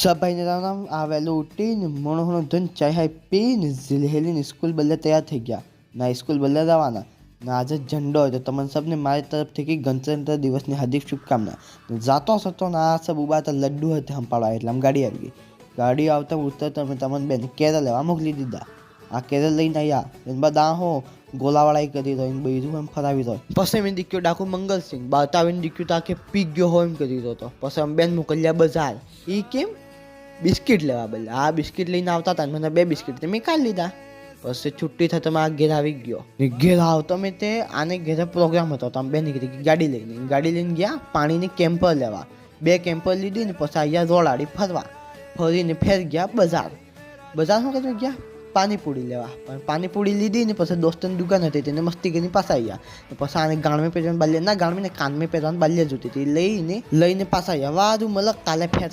સભાઈને રામ આવેલું ઉઠીને મણોહનો ધન ચાય પીને ઝીલહેલીને સ્કૂલ બદલે તૈયાર થઈ ગયા. ના સ્કૂલ બદલે રવાના ના આજે ઝંડો હોય તો તમને સબને મારી તરફથી કે ગણતંત્ર દિવસની હાર્દિક શુભકામના. જાતો સતો ને આ સબ ઉબાતા લડ્ડુ હતી હંપાડવા એટલે આમ ગાડી આવી ગઈ. ગાડી આવતા ઉતરતા અમે તમને બેન કેરળ લેવા મોકલી દીધા. આ કેરળ લઈને આવ્યા એને બધા હો ગોલાવાળાઈ કરી રહ્યો એને બીજું એમ ફરાવી રહ્યો. પછી મેં દીખ્યો ડાકુ મંગલસિંહ બાતાવીને દીખ્યું તાકે પી ગયો હોય એમ કરી રહ્યો હતો. પછી અમે બેન મોકલ્યા બજાર. એ કેમ બિસ્કિટ લેવા બદલે આ બિસ્કિટ લઈને આવતા હતા મને 2 બિસ્કિટ મેં કાઢી લીધા. પછી છુટ્ટી થતા મેં આ ઘેર આવી ગયો. ઘેર આવતો મેં તે આને ઘેરે પ્રોગ્રામ હતો તો અમે બે નીકળી ગાડી લઈને ગયા પાણીની કેમ્પર લેવા. 2 કેમ્પર લીધી ને પછી અહીંયા રોડાડી ફરીને ફેર ગયા બજાર શું કરવા ગયા પાણીપુરી લેવા. પણ પાણીપુરી લીધી ને પછી દોસ્તની દુકાન હતી તેને મસ્તી કરીને પાછા આવ્યા. પછી આને ગાણમે પહેરવાનું બાલ્ય ના ગાણમે ને કાનમે પહેરવાનું બાલ્ય જ હતી લઈને પાછા આવ્યા. વારું મલક કાલે ફેર